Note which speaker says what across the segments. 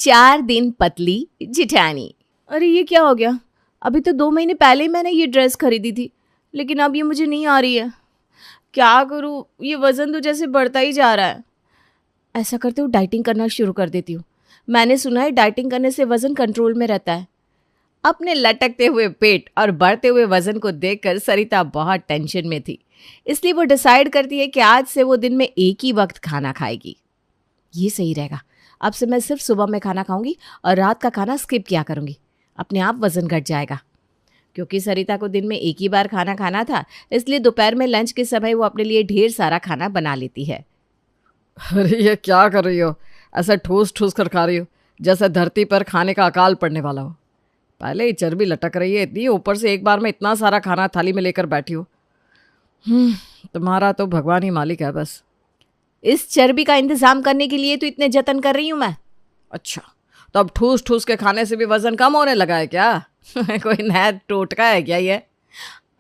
Speaker 1: 4 दिन पतली जिठानी। अरे ये क्या हो गया? अभी तो 2 महीने पहले ही मैंने ये ड्रेस खरीदी थी, लेकिन अब ये मुझे नहीं आ रही है। क्या करूँ? ये वज़न तो जैसे बढ़ता ही जा रहा है। ऐसा करते हुए डाइटिंग करना शुरू कर देती हूँ। मैंने सुना है डाइटिंग करने से वज़न कंट्रोल में रहता है। अपने लटकते हुए पेट और बढ़ते हुए वज़न को देखकर सरिता बहुत टेंशन में थी, इसलिए वो डिसाइड करती है कि आज से वो दिन में एक ही वक्त खाना खाएगी। ये सही रहेगा। अब से मैं सिर्फ सुबह में खाना खाऊंगी और रात का खाना स्किप किया करूंगी। अपने आप वज़न घट जाएगा। क्योंकि सरिता को दिन में एक ही बार खाना खाना था, इसलिए दोपहर में लंच के समय वो अपने लिए ढेर सारा खाना बना लेती है।
Speaker 2: अरे ये क्या कर रही हो? ऐसा ठूस ठूस कर खा रही हो जैसे धरती पर खाने का अकाल पड़ने वाला हो। पहले ही चर्बी लटक रही है इतनी, ऊपर से एक बार में इतना सारा खाना थाली में लेकर बैठी हो। तुम्हारा तो भगवान ही मालिक है बस।
Speaker 1: इस चर्बी का इंतजाम करने के लिए तो इतने जतन कर रही हूँ मैं।
Speaker 2: अच्छा, तो अब ठूस ठूस के खाने से भी वजन कम होने लगा है क्या? कोई नया टोटका है क्या ये?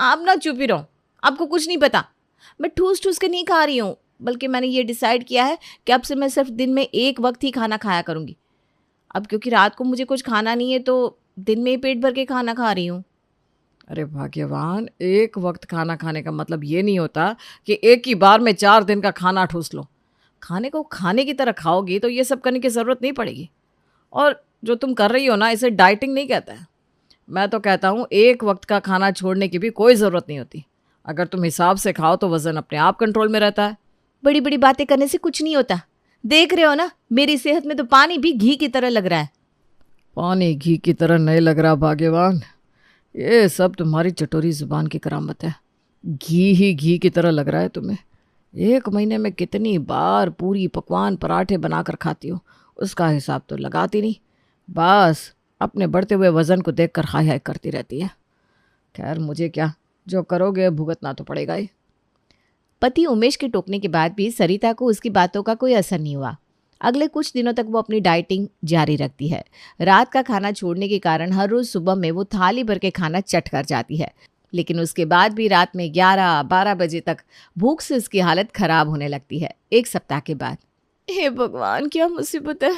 Speaker 1: आप ना चुप ही रहो, आपको कुछ नहीं पता। मैं ठूस ठूस के नहीं खा रही हूँ, बल्कि मैंने ये डिसाइड किया है कि अब से मैं सिर्फ दिन में एक वक्त ही खाना खाया करूँगी। अब क्योंकि रात को मुझे कुछ खाना नहीं है तो दिन में ही पेट भर के खाना खा रही हूँ।
Speaker 2: अरे भाग्यवान, एक वक्त खाना खाने का मतलब ये नहीं होता कि एक ही बार में 4 दिन का खाना ठूस लो। खाने को खाने की तरह खाओगी तो ये सब करने की ज़रूरत नहीं पड़ेगी। और जो तुम कर रही हो ना, इसे डाइटिंग नहीं कहता है। मैं तो कहता हूँ एक वक्त का खाना छोड़ने की भी कोई ज़रूरत नहीं होती। अगर तुम हिसाब से खाओ तो वज़न अपने आप कंट्रोल में रहता है।
Speaker 1: बड़ी बड़ी बातें करने से कुछ नहीं होता। देख रहे हो ना, मेरी सेहत में तो पानी भी घी की तरह लग रहा है।
Speaker 2: पानी घी की तरह नहीं लग रहा भाग्यवान। ये सब तुम्हारी चटोरी जुबान की करामत है। घी ही घी की तरह लग रहा है तुम्हें। 1 महीने में कितनी बार पूरी पकवान पराठे बनाकर खाती हो, उसका हिसाब तो लगाती नहीं। बस अपने बढ़ते हुए वज़न को देखकर हाय हाय करती रहती है। खैर मुझे क्या, जो करोगे भुगतना तो पड़ेगा ही।
Speaker 1: पति उमेश के टोकने के बाद भी सरिता को उसकी बातों का कोई असर नहीं हुआ। अगले कुछ दिनों तक वो अपनी डाइटिंग जारी रखती है। रात का खाना छोड़ने के कारण हर रोज सुबह में वो थाली भर के खाना चट कर जाती है, लेकिन उसके बाद भी रात में 11-12 बजे तक भूख से उसकी हालत खराब होने लगती है। 1 सप्ताह के बाद, हे भगवान क्या मुसीबत है!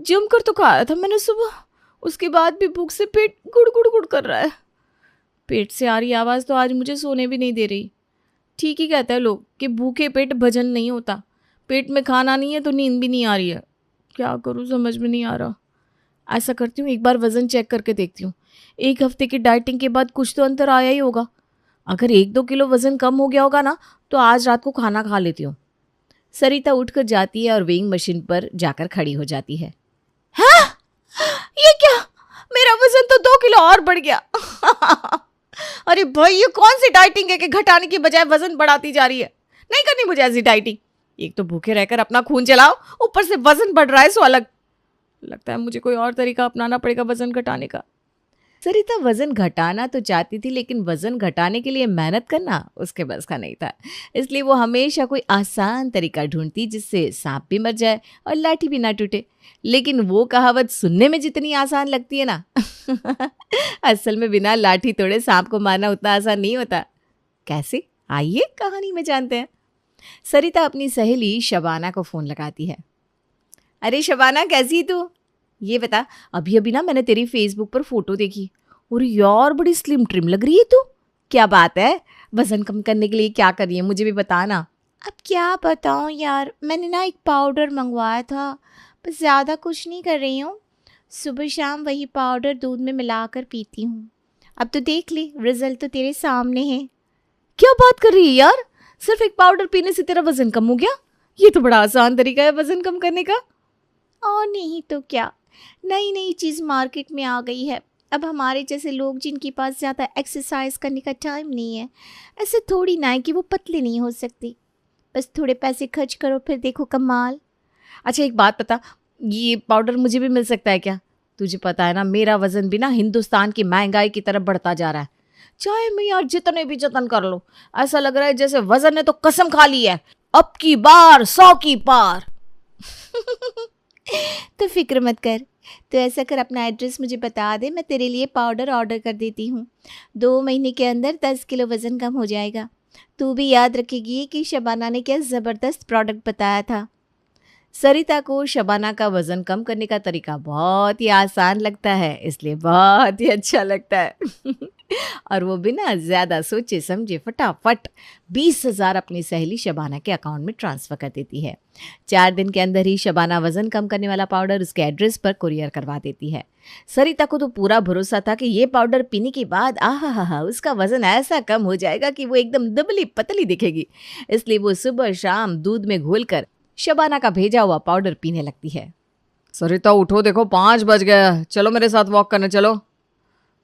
Speaker 1: जमकर तो खाया था मैंने सुबह, उसके बाद भी भूख से पेट गुड़ गुड़ गुड़ कर रहा है। पेट से आ रही आवाज़ तो आज मुझे सोने भी नहीं दे रही। ठीक ही कहते हैं लोग कि भूखे पेट भजन नहीं होता। पेट में खाना नहीं है तो नींद भी नहीं आ रही है। क्या करूँ समझ में नहीं आ रहा। ऐसा करती हूँ, एक बार वज़न चेक करके देखती हूँ। 1 हफ्ते की डाइटिंग के बाद कुछ तो अंतर आया ही होगा। अगर 1-2 किलो वज़न कम हो गया होगा ना, तो आज रात को खाना खा लेती हूँ। सरिता उठकर जाती है और वेइंग मशीन पर जाकर खड़ी हो जाती है। हाँ, ये क्या? मेरा वज़न तो 2 किलो और बढ़ गया। अरे भाई, ये कौन सी डाइटिंग है कि घटाने की बजाय वज़न बढ़ाती जा रही है? नहीं करनी मुझे ऐसी डाइटिंग। एक तो भूखे रहकर अपना खून जलाओ, ऊपर से वज़न बढ़ रहा है सो अलग। लगता है मुझे कोई और तरीका अपनाना पड़ेगा वज़न घटाने का। सरिता वज़न घटाना तो चाहती थी, लेकिन वज़न घटाने के लिए मेहनत करना उसके बस का नहीं था। इसलिए वो हमेशा कोई आसान तरीका ढूंढती जिससे सांप भी मर जाए और लाठी भी ना टूटे। लेकिन वो कहावत सुनने में जितनी आसान लगती है ना, असल में बिना लाठी तोड़े सांप को मारना उतना आसान नहीं होता। कैसे? आइए कहानी में जानते हैं। सरिता अपनी सहेली शबाना को फ़ोन लगाती है। अरे शबाना, कैसी तू? ये बता, अभी अभी ना मैंने तेरी फेसबुक पर फोटो देखी और यार बड़ी स्लिम ट्रिम लग रही है तू। क्या बात है? वज़न कम करने के लिए क्या कर रही है, मुझे भी बता ना। अब क्या बताऊँ यार, मैंने ना एक पाउडर मंगवाया था, बस ज़्यादा कुछ नहीं कर रही हूँ। सुबह शाम वही पाउडर दूध में मिलाकर पीती हूँ। अब तो देख ली, रिजल्ट तो तेरे सामने है। क्या बात कर रही है यार? सिर्फ एक पाउडर पीने से तेरा वज़न कम हो गया? ये तो बड़ा आसान तरीका है वज़न कम करने का। और नहीं तो क्या, नई नई चीज़ मार्केट में आ गई है। अब हमारे जैसे लोग जिनके पास ज़्यादा एक्सरसाइज करने का टाइम नहीं है, ऐसे थोड़ी ना है कि वो पतले नहीं हो सकते। बस थोड़े पैसे खर्च करो, फिर देखो कमाल। अच्छा एक बात बता, ये पाउडर मुझे भी मिल सकता है क्या? तुझे पता है ना, मेरा वज़न भी ना हिंदुस्तान की महंगाई की तरफ बढ़ता जा रहा है। चाहे मैं यार जितने भी जतन कर लो, ऐसा लग रहा है जैसे वज़न ने तो कसम खा ली है, अब की बार 100 की पार। तो फिक्र मत कर, तो ऐसा कर, अपना एड्रेस मुझे बता दे, मैं तेरे लिए पाउडर ऑर्डर कर देती हूँ। 2 महीने के अंदर 10 किलो वज़न कम हो जाएगा। तू भी याद रखेगी कि शबाना ने क्या ज़बरदस्त प्रोडक्ट बताया था। सरिता को शबाना का वजन कम करने का तरीका बहुत ही आसान लगता है, इसलिए बहुत ही अच्छा लगता है। और वो बिना ज्यादा सोचे समझे फटाफट 20,000 अपनी सहेली शबाना के अकाउंट में ट्रांसफर कर देती है। 4 दिन के अंदर ही शबाना वजन कम करने वाला पाउडर उसके एड्रेस पर कुरियर करवा देती है। सरिता को तो पूरा भरोसा था कि ये पाउडर पीने के बाद आहा उसका वजन ऐसा कम हो जाएगा कि वो एकदम दुबली पतली दिखेगी। इसलिए वो सुबह शाम दूध में घोलकर शबाना का भेजा हुआ पाउडर पीने लगती है।
Speaker 2: सरिता उठो, देखो 5 बज गया, चलो मेरे साथ वॉक करने चलो।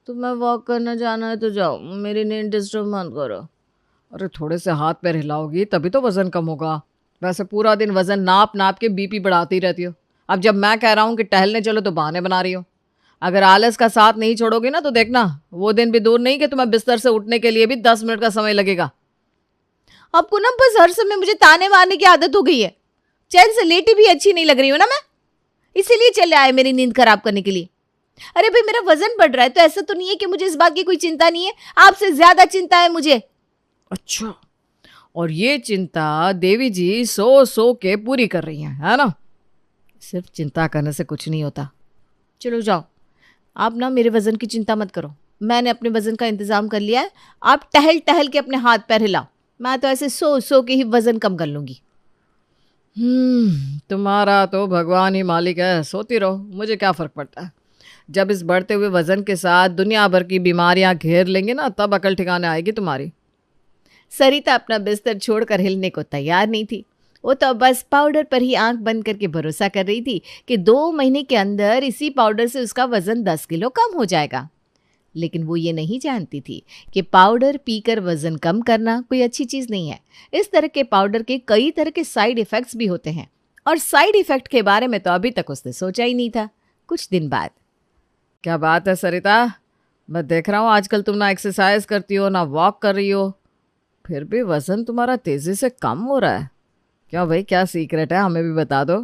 Speaker 2: तुम्हें वॉक करने जाना है तो जाओ, मेरी नींद डिस्टर्ब मत करो। अरे थोड़े से हाथ पैर हिलाओगी तभी तो वजन कम होगा। वैसे पूरा दिन वजन नाप नाप के बीपी बढ़ाती रहती हो। अब जब मैं कह रहा हूँ कि टहलने चलो तो बहाने बना रही हो। अगर आलस का साथ नहीं छोड़ोगी ना तो देखना वो दिन भी दूर नहीं कि तुम्हें बिस्तर से उठने के लिए भी 10 मिनट का समय लगेगा।
Speaker 1: आपको ना बस हर समय मुझे ताने मारने की आदत हो गई है। चैन से लेटी भी अच्छी नहीं लग रही हूँ ना मैं, इसीलिए चले आए मेरी नींद खराब करने के लिए। अरे भाई मेरा वजन बढ़ रहा है तो ऐसा तो नहीं है कि मुझे इस बात की कोई चिंता नहीं है, आपसे ज्यादा चिंता है मुझे।
Speaker 2: अच्छा, और ये चिंता देवी जी सो सो के पूरी कर रही हैं, है ना?
Speaker 1: सिर्फ चिंता करने से कुछ नहीं होता। चलो जाओ, आप ना मेरे वजन की चिंता मत करो, मैंने अपने वजन का इंतजाम कर लिया है। आप टहल टहल के अपने हाथ पैर हिलाओ, मैं तो ऐसे सो सो के ही वजन कम कर लूंगी।
Speaker 2: तुम्हारा तो भगवान ही मालिक है, सोती रहो, मुझे क्या फर्क पड़ता है। जब इस बढ़ते हुए वजन के साथ दुनिया भर की बीमारियां घेर लेंगी ना तब अकल ठिकाने आएगी तुम्हारी।
Speaker 1: सरिता अपना बिस्तर छोड़कर हिलने को तैयार नहीं थी। वो तो बस पाउडर पर ही आंख बंद करके भरोसा कर रही थी कि 2 महीने के अंदर इसी पाउडर से उसका वजन 10 किलो कम हो जाएगा। लेकिन वो ये नहीं जानती थी कि पाउडर पीकर वजन कम करना कोई अच्छी चीज़ नहीं है। इस तरह के पाउडर के कई तरह के साइड इफ़ेक्ट्स भी होते हैं, और साइड इफ़ेक्ट के बारे में तो अभी तक उसने सोचा ही नहीं था। कुछ दिन बाद,
Speaker 2: क्या बात है सरिता, मैं देख रहा हूँ आजकल तुम ना एक्सरसाइज करती हो ना वॉक कर रही हो, फिर भी वजन तुम्हारा तेजी से कम हो रहा है। क्या भाई, क्या सीक्रेट है, हमें भी बता दो।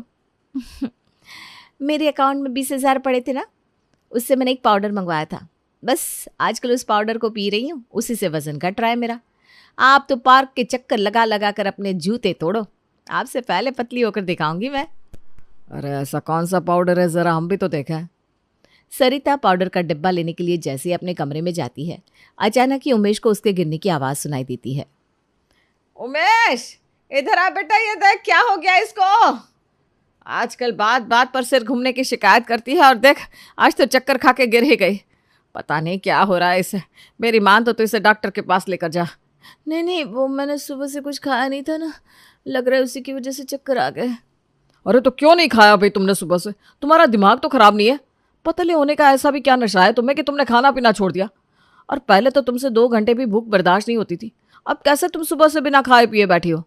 Speaker 1: मेरे अकाउंट में 20,000 पड़े थे ना, उससे मैंने एक पाउडर मंगवाया था। बस आजकल उस पाउडर को पी रही हूँ, उसी से वजन घट रहा है मेरा। आप तो पार्क के चक्कर लगा लगा कर अपने जूते तोड़ो, आपसे पहले पतली होकर दिखाऊंगी मैं।
Speaker 2: अरे ऐसा कौन सा पाउडर है, ज़रा हम भी तो देखा है।
Speaker 1: सरिता पाउडर का डिब्बा लेने के लिए जैसे ही अपने कमरे में जाती है, अचानक ही उमेश को उसके गिरने की आवाज़ सुनाई देती है।
Speaker 2: उमेश, इधर आ बेटा, ये देख क्या हो गया इसको। आजकल बात बात पर सिर घूमने की शिकायत करती है और देख आज तो चक्कर खा के गिर ही गई। पता नहीं क्या हो रहा है इसे, मेरी मान तो इसे डॉक्टर के पास लेकर जा।
Speaker 1: नहीं, वो मैंने सुबह से कुछ खाया नहीं था ना, लग रहा है उसी की वजह से चक्कर आ गए।
Speaker 2: अरे तो क्यों नहीं खाया भाई तुमने सुबह से? तुम्हारा दिमाग तो खराब नहीं है? पतले होने का ऐसा भी क्या नशा है तुम्हें कि तुमने खाना पीना छोड़ दिया? और पहले तो तुमसे 2 घंटे भी भूख बर्दाश्त नहीं होती थी, अब कैसे तुम सुबह से बिना खाए पिए बैठी हो?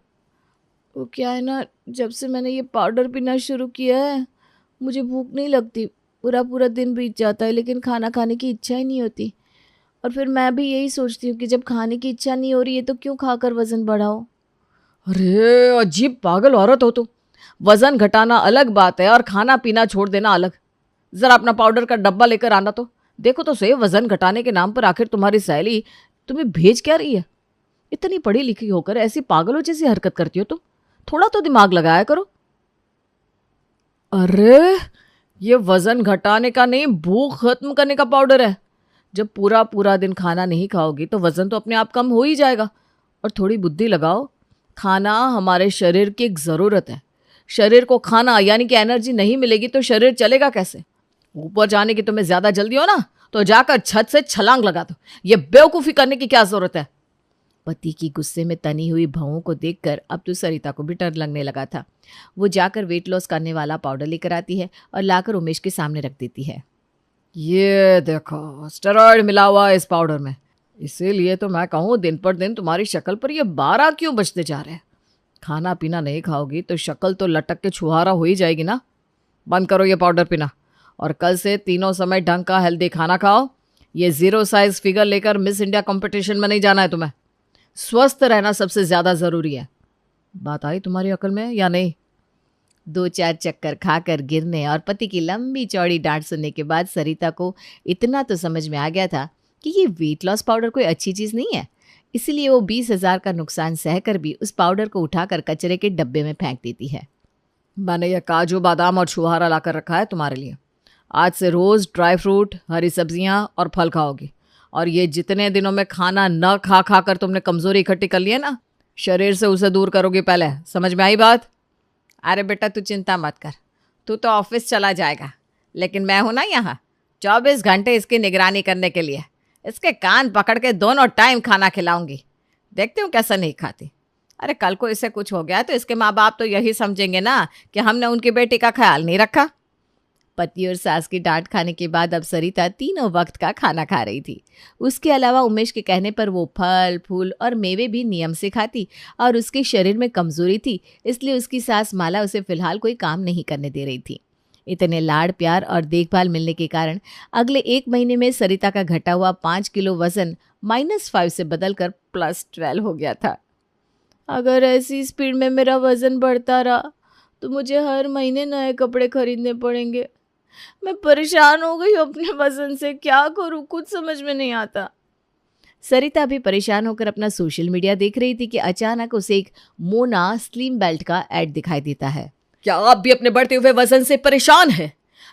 Speaker 1: वो क्या है ना, जब से मैंने ये पाउडर पीना शुरू किया है मुझे भूख नहीं लगती, पूरा पूरा दिन बीत जाता है लेकिन खाना खाने की इच्छा ही नहीं होती। और फिर मैं भी यही सोचती हूँ कि जब खाने की इच्छा नहीं हो रही है तो क्यों खाकर वजन बढ़ाओ।
Speaker 2: अरे अजीब पागल औरत हो तुम। वजन घटाना अलग बात है और खाना पीना छोड़ देना अलग। ज़रा अपना पाउडर का डब्बा लेकर आना तो देखो तो सही, वजन घटाने के नाम पर आखिर तुम्हारी सहेली तुम्हें भेज क्या रही है? इतनी पढ़ी लिखी होकर ऐसी पागलों जैसी हरकत करती हो तुम, थोड़ा तो दिमाग लगाया करो। अरे ये वजन घटाने का नहीं, भूख खत्म करने का पाउडर है। जब पूरा पूरा दिन खाना नहीं खाओगी तो वजन तो अपने आप कम हो ही जाएगा। और थोड़ी बुद्धि लगाओ, खाना हमारे शरीर की एक ज़रूरत है। शरीर को खाना यानी कि एनर्जी नहीं मिलेगी तो शरीर चलेगा कैसे? ऊपर जाने की तुम्हें ज़्यादा जल्दी हो ना तो जाकर छत से छलांग लगा दो, ये बेवकूफ़ी करने की क्या ज़रूरत है?
Speaker 1: पति की गुस्से में तनी हुई भौं को देखकर अब तो सरिता को भी डर लगने लगा था। वो जाकर वेट लॉस करने वाला पाउडर लेकर आती है और लाकर उमेश के सामने रख देती है।
Speaker 2: ये देखो स्टेरॉइड मिला हुआ है इस पाउडर में, इसीलिए तो मैं कहूँ दिन पर दिन तुम्हारी शक्ल पर ये 12 क्यों बचते जा रहे हैं। खाना पीना नहीं खाओगी तो शक्ल तो लटक के छुहारा हो ही जाएगी ना। बंद करो ये पाउडर पीना और कल से तीनों समय ढंग का हेल्दी खाना खाओ। ये 0 साइज फिगर लेकर मिस इंडिया कंपटीशन में नहीं जाना है तुम्हें। स्वस्थ रहना सबसे ज़्यादा ज़रूरी है। बात आई तुम्हारी अकल में या नहीं?
Speaker 1: 2-4 चक्कर खाकर गिरने और पति की लंबी चौड़ी डांट सुनने के बाद सरिता को इतना तो समझ में आ गया था कि ये वेट लॉस पाउडर कोई अच्छी चीज़ नहीं है। इसीलिए वो 20,000 का नुकसान सहकर भी उस पाउडर को उठाकर कचरे के डब्बे में फेंक देती है।
Speaker 2: मैंने ये काजू बादाम और छुहारा लाकर रखा है तुम्हारे लिए। आज से रोज़ ड्राई फ्रूट, हरी सब्जियां और फल खाओगी। और ये जितने दिनों में खाना न खा खा कर तुमने कमज़ोरी इकट्ठी कर ली है ना, शरीर से उसे दूर करोगी पहले। समझ में आई बात?
Speaker 1: अरे बेटा तू चिंता मत कर, तू तो ऑफिस चला जाएगा, लेकिन मैं हूं ना यहाँ 24 घंटे इसकी निगरानी करने के लिए। इसके कान पकड़ के दोनों टाइम खाना खिलाऊंगी, देखती हूँ कैसा नहीं खाती। अरे कल को इसे कुछ हो गया तो इसके माँ बाप तो यही समझेंगे ना कि हमने उनकी बेटी का ख्याल नहीं रखा। पति और सास की डांट खाने के बाद अब सरिता तीनों वक्त का खाना खा रही थी। उसके अलावा उमेश के कहने पर वो फल फूल और मेवे भी नियम से खाती और उसके शरीर में कमजोरी थी, इसलिए उसकी सास माला उसे फिलहाल कोई काम नहीं करने दे रही थी। इतने लाड़ प्यार और देखभाल मिलने के कारण अगले 1 महीने में सरिता का घटा हुआ 5 किलो वजन -5 से बदलकर +12 हो गया था। अगर ऐसी स्पीड में मेरा वजन बढ़ता रहा तो मुझे हर महीने नए कपड़े खरीदने पड़ेंगे। मैं परेशान हो गई अपने वजन से, क्या करूं कुछ समझ में नहीं आता। सरिता भी परेशान होकर अपना सोशल मीडिया देख रही थी कि अचानक उसे एक मोना स्लिम बेल्ट का ऐड दिखाई देता है।
Speaker 2: क्या आप भी अपने बढ़ते हुए वजन से परेशान हैं?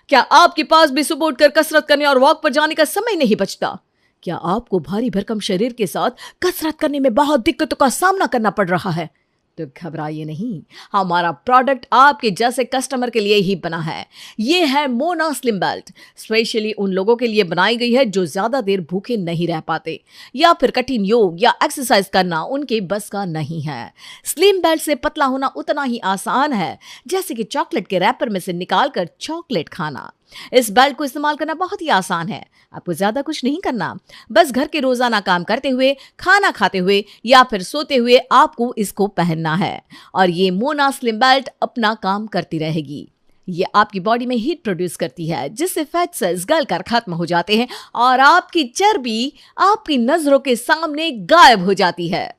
Speaker 2: क्या आपके पास भी सुबह उठकर कसरत करने और वॉक पर जाने का समय नहीं बचता? क्या आपको भारी भरकम शरीर के साथ कसरत करने में बहुत दिक्कतों का सामना करना पड़ रहा है? तो घबराइए नहीं, हमारा प्रोडक्ट आपके जैसे कस्टमर के लिए ही बना है। ये है मोना स्लिम बेल्ट, स्पेशली उन लोगों के लिए बनाई गई है जो ज्यादा देर भूखे नहीं रह पाते या फिर कठिन योग या एक्सरसाइज करना उनके बस का नहीं है। स्लिम बेल्ट से पतला होना उतना ही आसान है जैसे कि चॉकलेट के रैपर में से निकालकर चॉकलेट खाना। इस बेल्ट को इस्तेमाल करना बहुत ही आसान है। आपको ज्यादा कुछ नहीं करना, बस घर के रोजाना काम करते हुए, खाना खाते हुए या फिर सोते हुए आपको इसको पहनना है और ये मोना स्लिम बेल्ट अपना काम करती रहेगी। ये आपकी बॉडी में हीट प्रोड्यूस करती है जिससे फैट सेल्स गलकर खत्म हो जाते हैं और आपकी चर्बी आपकी नजरों के सामने गायब हो जाती है।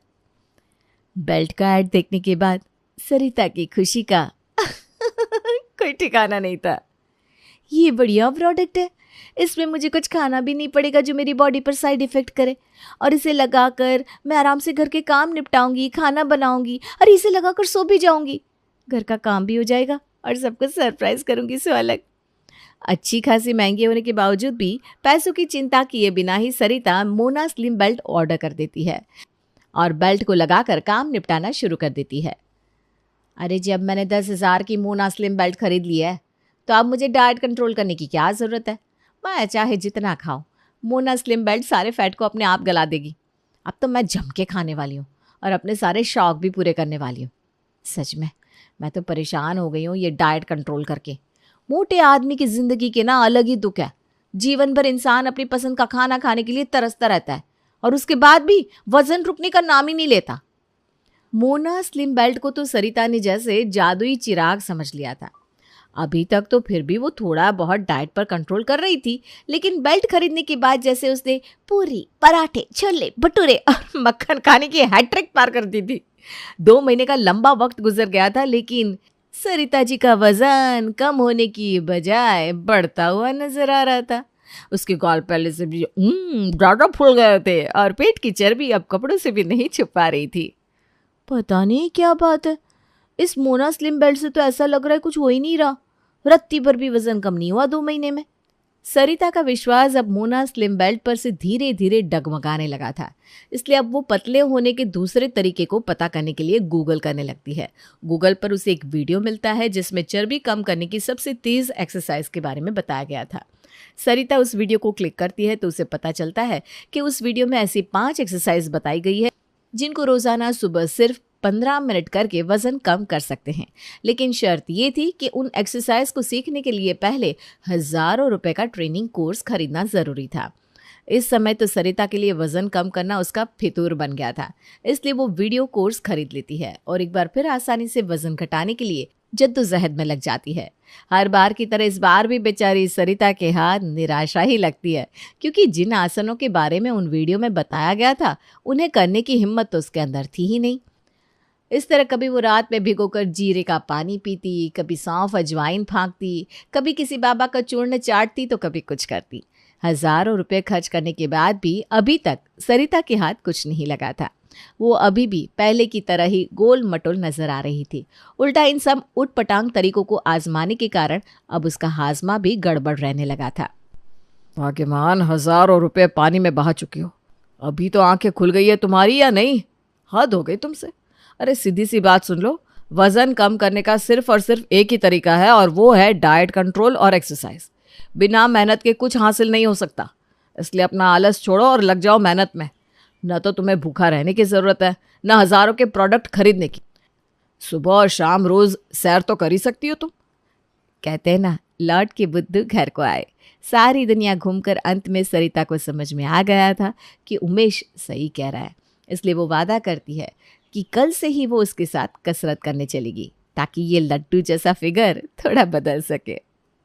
Speaker 2: बेल्ट का ऐड देखने के बाद सरिता की खुशी का कोई ठिकाना नहीं था। ये बढ़िया प्रोडक्ट है, इसमें मुझे कुछ खाना भी नहीं पड़ेगा जो मेरी बॉडी पर साइड इफेक्ट करे, और इसे लगाकर मैं आराम से घर के काम निपटाऊंगी, खाना बनाऊंगी और इसे लगाकर सो भी जाऊंगी। घर का काम भी हो जाएगा और सबको सरप्राइज करूंगी सो अलग। अच्छी खासी महंगी होने के बावजूद भी पैसों की चिंता किए बिना ही सरिता मोना स्लिम बेल्ट ऑर्डर कर देती है और बेल्ट को लगाकर काम निपटाना शुरू कर देती है। अरे जब मैंने 10,000 की मोना स्लिम बेल्ट खरीद ली है तो अब मुझे डाइट कंट्रोल करने की क्या ज़रूरत है? मैं चाहे जितना खाऊं, मोना स्लिम बेल्ट सारे फैट को अपने आप गला देगी। अब तो मैं जम के खाने वाली हूँ और अपने सारे शौक भी पूरे करने वाली हूँ। सच में मैं तो परेशान हो गई हूँ ये डाइट कंट्रोल करके। मोटे आदमी की ज़िंदगी के ना अलग ही दुख है। जीवन भर इंसान अपनी पसंद का खाना खाने के लिए तरसता रहता है और उसके बाद भी वजन रुकने का नाम ही नहीं लेता। मोना स्लिम बेल्ट को तो सरिता ने जैसे जादुई चिराग समझ लिया था। अभी तक तो फिर भी वो थोड़ा बहुत डाइट पर कंट्रोल कर रही थी, लेकिन बेल्ट खरीदने के बाद जैसे उसने पूरी, पराठे, छोले, भटूरे और मक्खन खाने की हैट्रिक पार कर दी थी। 2 महीने का लंबा वक्त गुजर गया था, लेकिन सरिता जी का वजन कम होने की बजाय बढ़ता हुआ नजर आ रहा था। उसके गाल पहले से भी ज़्यादा फूल गए थे और पेट की चर्बी अब कपड़ों से भी नहीं छुप पा रही थी। पता नहीं क्या बात है, इस मोना स्लिम बेल्ट से तो ऐसा लग रहा है कुछ हो ही नहीं रहा। रत्ती पर भी वजन कम नहीं हुआ 2 महीने में। सरिता का विश्वास अब मोना स्लिम बेल्ट पर से धीरे धीरे डगमगाने लगा था, इसलिए अब वो पतले होने के दूसरे तरीके को पता करने के लिए गूगल करने लगती है। गूगल पर उसे एक वीडियो मिलता है जिसमें चर्बी कम करने की सबसे तेज एक्सरसाइज के बारे में बताया गया था। सरिता उस वीडियो को क्लिक करती है तो उसे पता चलता है कि उस वीडियो में ऐसी 5 एक्सरसाइज बताई गई है जिनको रोजाना सुबह सिर्फ 15 मिनट करके वजन कम कर सकते हैं। लेकिन शर्त ये थी कि उन एक्सरसाइज को सीखने के लिए पहले हज़ारों रुपए का ट्रेनिंग कोर्स खरीदना ज़रूरी था। इस समय तो सरिता के लिए वजन कम करना उसका फितूर बन गया था, इसलिए वो वीडियो कोर्स खरीद लेती है और एक बार फिर आसानी से वजन घटाने के लिए जद्दोजहद में लग जाती है। हर बार की तरह इस बार भी बेचारी सरिता के हाथ निराशा ही लगती है, क्योंकि जिन आसनों के बारे में उन वीडियो में बताया गया था उन्हें करने की हिम्मत तो उसके अंदर थी ही नहीं। इस तरह कभी वो रात में भिगोकर जीरे का पानी पीती, कभी सौंफ अजवाइन फाँकती, कभी किसी बाबा का चूर्ण चाटती तो कभी कुछ करती। हज़ारों रुपए खर्च करने के बाद भी अभी तक सरिता के हाथ कुछ नहीं लगा था।
Speaker 1: वो अभी भी पहले की तरह ही गोल मटोल नजर आ रही थी। उल्टा इन सब उटपटांग तरीकों को आजमाने के कारण अब उसका हाजमा भी गड़बड़ रहने लगा था।
Speaker 2: भाग्यवान, हजारों रुपए पानी में बहा चुकी हो। अभी तो आंखें खुल गई है तुम्हारी या नहीं? हद हो गई तुमसे। अरे सीधी सी बात सुन लो, वजन कम करने का सिर्फ और सिर्फ एक ही तरीका है, और वो है डाइट कंट्रोल और एक्सरसाइज। बिना मेहनत के कुछ हासिल नहीं हो सकता। इसलिए अपना आलस छोड़ो और लग जाओ मेहनत में। न तो तुम्हें भूखा रहने की ज़रूरत है, न हज़ारों के प्रोडक्ट खरीदने की। सुबह और शाम रोज़ सैर तो कर ही सकती हो तुम।
Speaker 1: कहते हैं ना, लौट के बुद्धू घर को आए। सारी दुनिया घूमकर अंत में सरिता को समझ में आ गया था कि उमेश सही कह रहा है। इसलिए वो वादा करती है कि कल से ही वो उसके साथ कसरत करने चलेगी, ताकि ये लड्डू जैसा फिगर थोड़ा बदल सके।